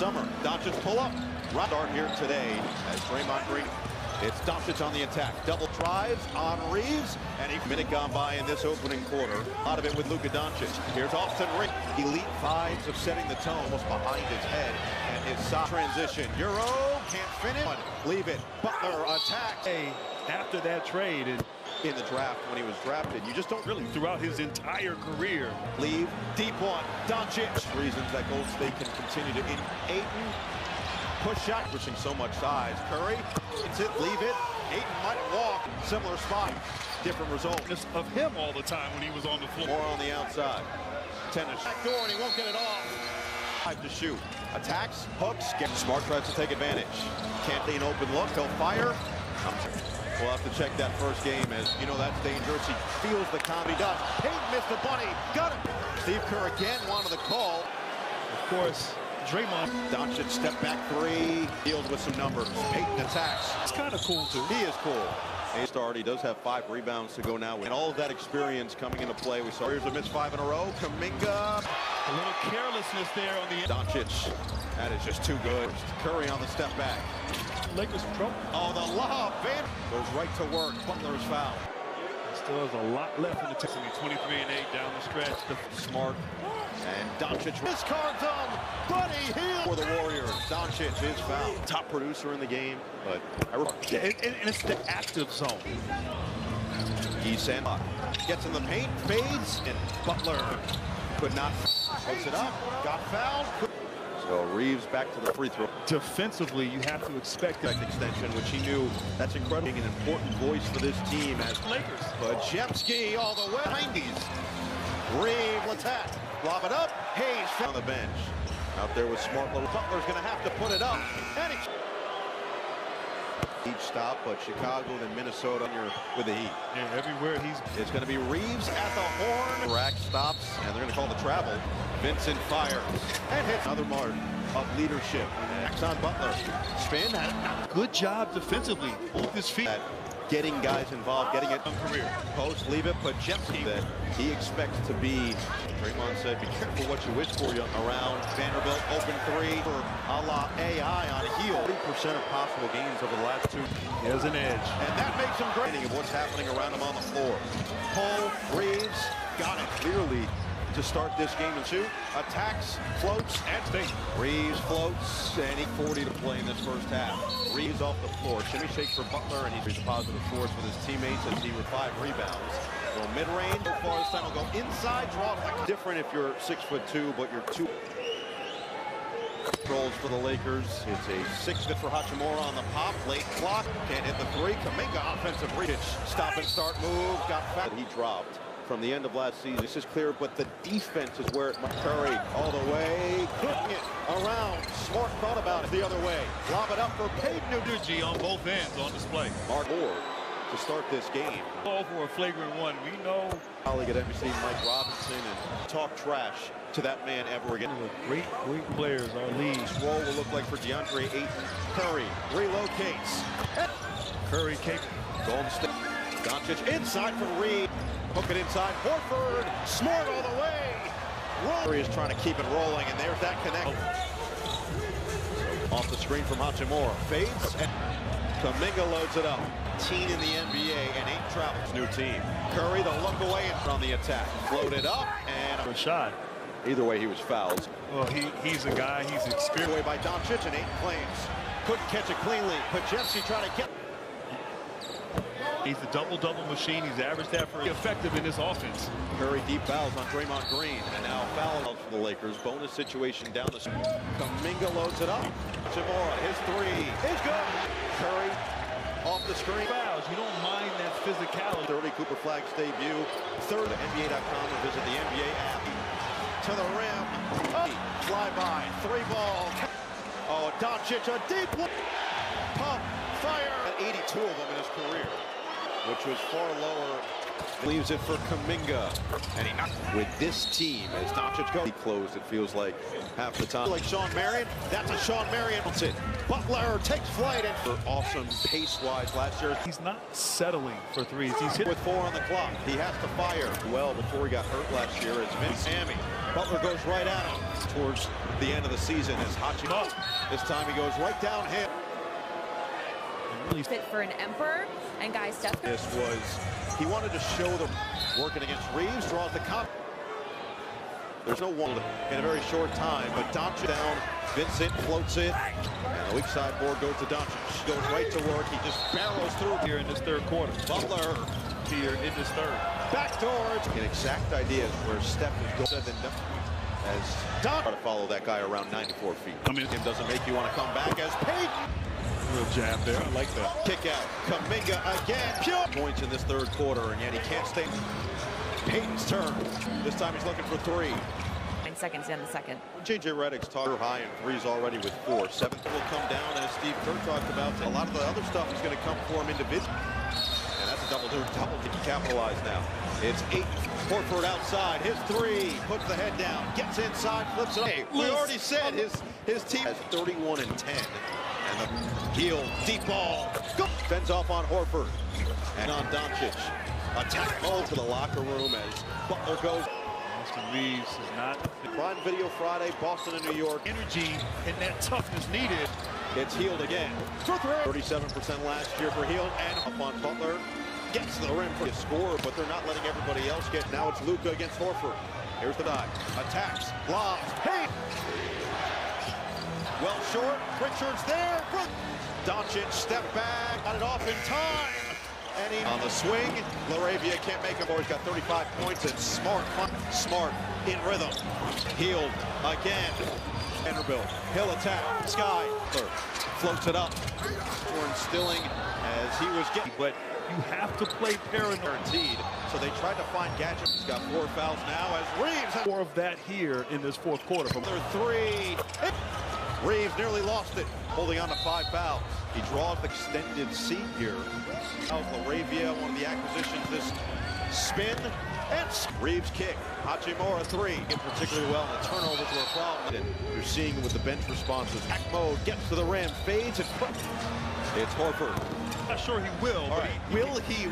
summer. Doncic pull up. Start here today as Draymond Green. It's Doncic on the attack. Double drives on Reeves, and a minute gone by in this opening quarter. A lot of it with Luka Doncic. Here's Austin Rick. Elite vibes of setting the tone, almost behind his head, and his side transition. Euro can't finish. Leave it. Butler attack. After that trade and in the draft when he was drafted, you just don't really throughout his entire career. Leave deep one. Doncic. Reasons that Gold State can continue to Ayton. Push shot, pushing so much size. Curry, it's it, leave it. Ayton might walk. Similar spot, different result. Of him all the time when he was on the floor. More on the outside. Tennis. Back door, and he won't get it off. 5 to shoot. Attacks, hooks. Smart tries to take advantage. Can't be an open look. He'll fire. We'll have to check that first game, as you know that's dangerous. He feels the combi does. Payton missed the bunny. Got it. Steve Kerr again wanted the call. Of course. Draymond. Doncic step back three, deals with some numbers. Payton attacks. It's kind of cool too. He is cool. He started. He does have 5 rebounds to go now, and all of that experience coming into play. We saw here's a missed 5 in a row. Kuminga. A little carelessness there on the Doncic. That is just too good. Curry on the step back. Lakers in trouble. Oh, the lob. Van goes right to work. Butler's foul. Still has a lot left in the Texans. 23 and 8 down the stretch. Smart. And Doncic. This card done. Buddy Hield for the Warriors. Doncic is foul. Top producer in the game, but and it's the active zone. Eason gets in the paint, fades, and Butler could not post it up. Got fouled. So Reeves back to the free throw. Defensively, you have to expect that extension, which he knew that's incredible. Being an important voice for this team as Lakers. Pajemski all the way. 90s. Reeves attack. Lob it up. Hayes on the bench. Out there with smart little Butler's going to have to put it up. And each stop, but Chicago, then Minnesota with the Heat. Yeah, everywhere it's going to be Reeves at the horn. Rack stops, and they're going to call the travel. Vincent fires and hits another mark of leadership. Max on Butler. Spin. Good job defensively. Both his feet. Getting guys involved, getting it. Career. Post, leave it, Pajemski that he expects to be. Draymond said, be careful what you wish for you around Vanderbilt. Open 3 for a la AI on heel. 40% of possible games over the last 2. He has an edge. And that makes him great of what's happening around him on the floor. Pull, Reeves, got it clearly to start this game and shoot. Attacks, floats, and stays. Reeves floats, and he 40 to play in this first half. Reeves off the floor. Shimmy shake for Butler, and he's a positive force with his teammates as he with 5 rebounds. So mid-range so far this time will go inside, draw. Different if you're 6'2", but you're 2. Controls for the Lakers. It's a 6-foot for Hachimura on the pop. Late clock. Can't hit the 3. Kuminga offensive reach. Stop and start move. Got fouled. He dropped from the end of last season. This is clear, but the defense is where Curry all the way. Putting it around. Smart thought about it the other way. Lob it up for Payton. Energy on both ends on display. Mark Moore to start this game. All for a flagrant 1. We know. Colleague at NBC, Mike Robinson, and talk trash to that man ever again. Great players, our league. This role will look like for DeAndre Ayton. Curry relocates. Curry kick. Golden State. Doncic inside from Reed. Hook it inside. Horford. Smart all the way. Curry is trying to keep it rolling, and there's that connect. Off the screen from Hachimura. Fades. And Kuminga loads it up. Teen in the NBA and 8 travels. New team. Curry the look away and on the attack. Floated up and a shot. Either way, he was fouled. Well, he's a guy. He's experienced. Away by Doncic and 8 claims. Couldn't catch it cleanly. Pajemski trying to get. He's a double-double machine. He's averaged that for effective in this offense. Curry deep fouls on Draymond Green, and now foul for the Lakers. Bonus situation down the street. Kuminga loads it up. Hachimura, his 3 is good. Curry off the screen. Fouls. You don't mind that physicality. 30 Cooper Flag's debut. Third at NBA.com or visit the NBA app. To the rim. Oh, fly by. 3 ball. Oh, Doncic, a deep one. Pump, fire. 82 of them in his career, which was far lower. Leaves it for Kuminga, and he knocked with this team as Doncic goes. He closed, it feels like, half the time. Like Sean Marion, that's a Sean Marion. Butler takes flight and for awesome pace-wise last year. He's not settling for 3s. He's hit with 4 on the clock. He has to fire well before he got hurt last year as Vince Sammy. Butler goes right at him. towards the end of the season as Hachimura. This time he goes right downhill. Really fit for an emperor, and guys, Steph. This was, he wanted to show them working against Reeves, draws the comp. There's no one in a very short time, but Doncic down, Vincent floats it, and the weak side board goes to Doncic. Goes right to work, he just barrels through here in this third quarter. Butler Here in this third. backdoors. An exact idea where Steph is going to as Doncic try to follow that guy around 94 feet. I mean, it doesn't make you want to come back as Payton. Real jab there. I like that. Kick out. Kuminga again. Pure points in this third quarter, and yet he can't stay. Payton's turn. This time he's looking for 3. 9 seconds in the second. J.J. Redick's talker high in threes already with 4. 7th will come down, as Steve Kerr talked about. A lot of the other stuff is going to come for him individually. And that's a double to capitalize now. It's 8. Horford outside. His 3. Puts the head down. Gets inside. Flips it up. Hey, we already said his team has 31 and 10. And the heel, deep ball. Go. Fends off on Horford. And on Doncic. Attack ball to the locker room as Butler goes. Austin Reeves is not. Prime Video Friday, Boston and New York. Energy and that toughness needed. It's Hield again. 37% last year for Hield, and up on Butler. Gets to the rim for the score, but they're not letting everybody else get. Now it's Luka against Horford. Here's the dive. Attacks. Lobs. Hey! Well short. Pritchard's there. Doncic step back. Got it off in time. And he on the swing. LaRavia can't make him. He's got 35 points. And Smart in rhythm. Hield again. Vanderbilt. Hill attack. Sky. Floats it up. For instilling as he was getting. But you have to play paranoid. Guaranteed. So they tried to find Gadget. He's got 4 fouls now as Reeves. More of that here in this fourth quarter. From their 3. Reeves nearly lost it. Holding on to 5 fouls. He draws the extended seat here. LaRavia, one of the acquisitions, this spin. And Reeves kick. Hachimura 3. Did particularly well. The turnovers were a problem. And you're seeing with the bench responses. Act mode gets to the rim, fades, and it's Horford. not sure he will. All right. Will he?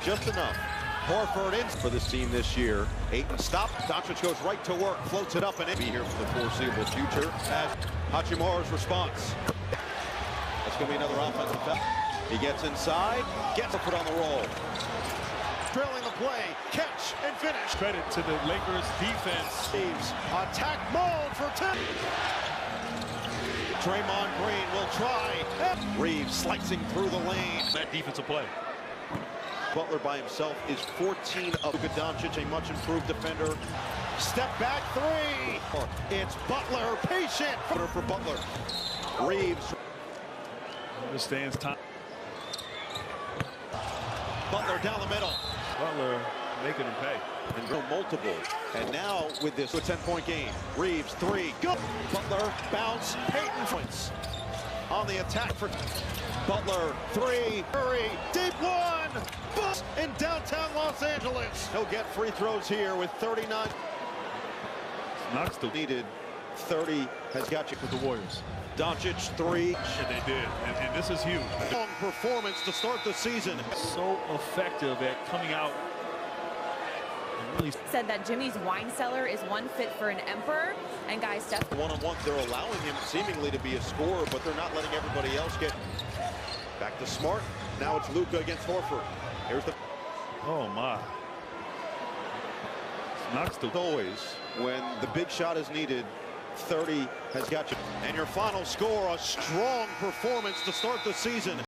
Just enough. Horford in for this team this year. Ayton stop. Doncic goes right to work. Floats it up and in. Be here for the foreseeable future. As Hachimura's response. That's going to be another offensive foul. He gets inside. Gets a foot on the roll. Trailing the play. Catch and finish. Credit to the Lakers defense. Reeves. Attack mode for 10. Draymond Green will try. Reeves slicing through the lane. That defensive play. Butler by himself is 14 of Luka Doncic, a much improved defender. Step back 3. It's Butler, patient for Butler. Reeves. Understands time. Butler down the middle. Butler making him pay. And go multiple. And now with this, a 10-point game. Reeves 3. Go. Butler bounce. Payton points. On the attack for Butler 3. Curry deep one. Bust in downtown Los Angeles. He'll get free throws here with 39. Knox still Needed 30 has got you with the Warriors. Doncic 3. Yeah, they did, and this is huge. Strong performance to start the season. So effective at coming out. And really Said that Jimmy's wine cellar is one fit for an emperor. And guys, Steph. One-on-one, they're allowing him seemingly to be a scorer, but they're not letting everybody else get. Back to Smart. Now it's Luka against Horford. Here's the. Oh my. Knox still. Always, when the big shot is needed, 30 has got you. And your final score, a strong performance to start the season.